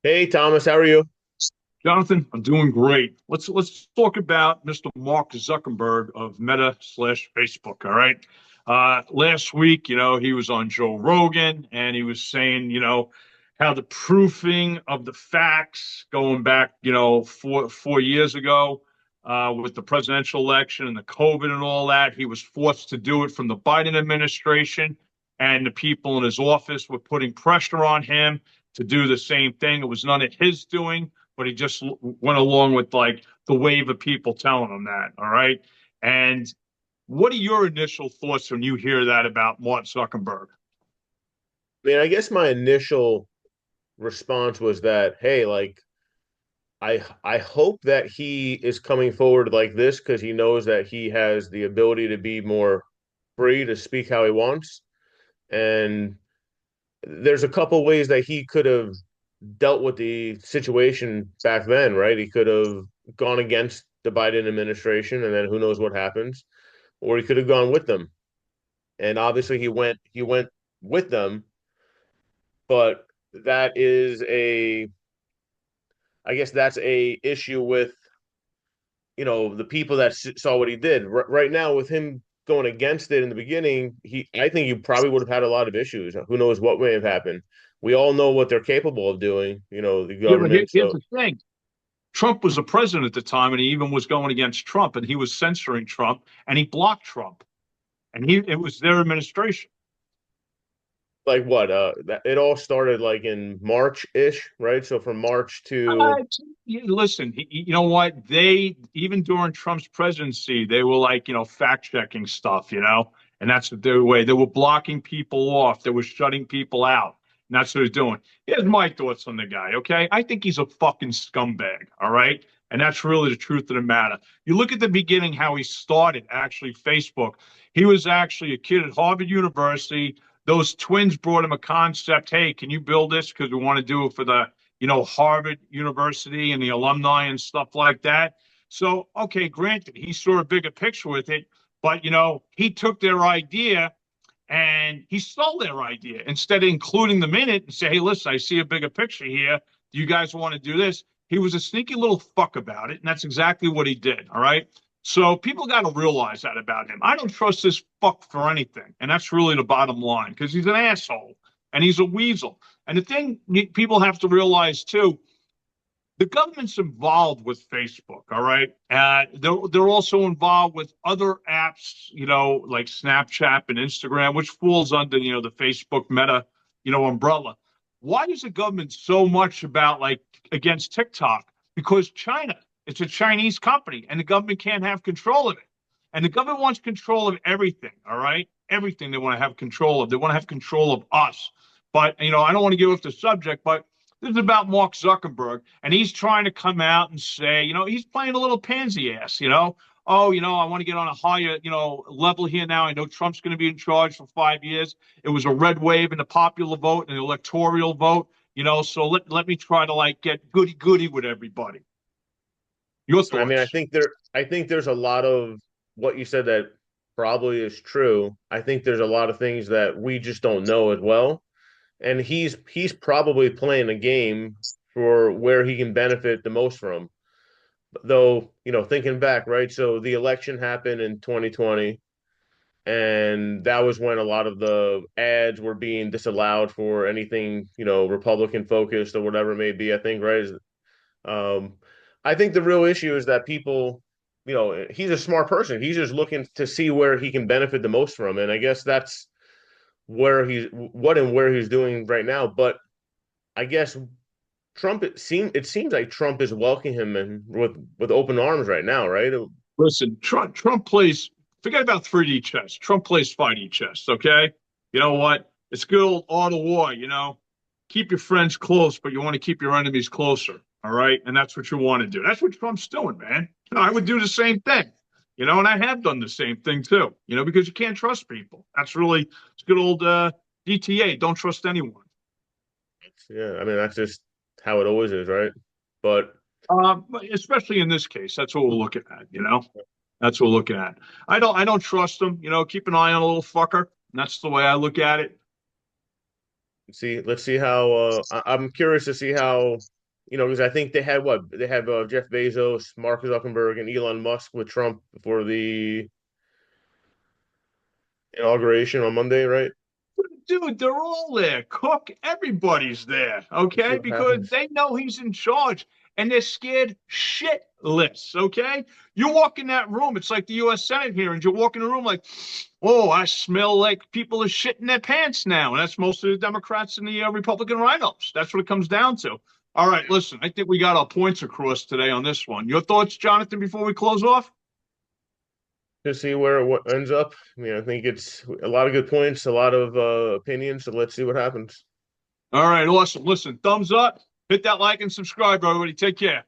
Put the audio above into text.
Hey Thomas, how are you? Jonathan, I'm doing great. Let's talk about Mr. Mark Zuckerberg of Meta slash Facebook. All right. Last week, he was on Joe Rogan and he was saying, how the proofing of the facts going back, four years ago, with the presidential election and the COVID and all that, he was forced to do it from the Biden administration, and the people in his office were putting pressure on him to do the same thing. It was none of his doing, but he just went along with like the wave of people telling him that. All right. And what are your initial thoughts when you hear that about Mark Zuckerberg? I guess my initial response was that, hey, like I hope that he is coming forward like this because he knows that he has the ability to be more free to speak how he wants. And there's a couple ways that he could have dealt with the situation back then, right? He could have gone against the Biden administration, and then who knows what happens, or he could have gone with them. And obviously, he went with them, but that is a I guess that's a issue with the people that saw what he did. Right now, with him going against it in the beginning, I think he probably would have had a lot of issues. Who knows what may have happened? We all know what they're capable of doing. The Yeah, but government. here's So the thing. Trump was the president at the time, and he even was going against Trump, and he was censoring Trump, and he blocked Trump, and it was their administration. like what? It all started like in March ish, right? So from March Uh, to Listen, you know what? They even during Trump's presidency, they were like, fact checking stuff, and that's their way. They were blocking people off. They were shutting people out. And that's what they're doing. Here's my thoughts on the guy. Okay, I think he's a fucking scumbag. All right, and that's really the truth of the matter. You look at the beginning, how he started actually Facebook. He was actually a kid at Harvard University. Those twins brought him a concept. Hey, can you build this? Because we want to do it for the Harvard University and the alumni and stuff like that. So, okay, granted, he saw a bigger picture with it, but, he took their idea and he stole their idea instead of including them in it and say, hey, listen, I see a bigger picture here. Do you guys want to do this? He was a sneaky little fuck about it. And that's exactly what he did. All right. So people got to realize that about him. I don't trust this fuck for anything. And that's really the bottom line because he's an asshole and he's a weasel. And the thing people have to realize too, the government's involved with Facebook. All right, they're also involved with other apps, like Snapchat and Instagram, which falls under the Facebook Meta, umbrella. Why is the government so much about like against TikTok? Because China, it's a Chinese company, and the government can't have control of it. And the government wants control of everything. All right, everything they want to have control of. They want to have control of us. But I don't want to give off the subject, but this is about Mark Zuckerberg, and he's trying to come out and say, he's playing a little pansy ass, oh, I want to get on a higher, level here now. I know Trump's going to be in charge for 5 years. It was a red wave in the popular vote and the electoral vote, so let me try to like get goody goody with everybody. Your I thoughts? think there's a lot of what you said that probably is true. I think there's a lot of things that we just don't know as well. And he's probably playing a game for where he can benefit the most from. Though, thinking back, right? So the election happened in 2020, and that was when a lot of the ads were being disallowed for anything, Republican focused or whatever it may be, I think, right? Um, I think the real issue is that people, he's a smart person. He's just looking to see where he can benefit the most from. And I guess that's where he's doing right now. But I guess it seems like Trump is welcoming him in with open arms right now, right? Listen, Trump plays. Forget about 3D chess. Trump plays 5D chess. Okay, you know what? It's good old art of war. Keep your friends close, but you want to keep your enemies closer. All right, and that's what you want to do. That's what Trump's doing, man. I would do the same thing. And I have done the same thing too. Because you can't trust people. That's really it's good old DTA. Don't trust anyone. Yeah, that's just how it always is, right? But Especially in this case, that's what we're looking at. That's what we're looking at. I don't trust him. Keep an eye on a little fucker. And that's the way I look at it. Let's see how. I'm curious to see how, because I think they have Jeff Bezos, Mark Zuckerberg, and Elon Musk with Trump before the inauguration on Monday, right? Dude, they're all there. Cook, everybody's there, Let's see okay? what Because happens. they know he's in charge and they're scared shitless, okay? You walk in that room, it's like the U.S. Senate hearings. You walk in the room like, oh, I smell like people are shitting their pants now. And that's most of the Democrats and the Republican write-ups. That's what it comes down to. All right, listen, I think we got our points across today on this one. Your thoughts, Jonathan, before we close off? To see where ends up. I mean, I think it's a lot of good points, a lot of opinions. So let's see what happens. All right, awesome. Listen, thumbs up, hit that like and subscribe, everybody. Take care.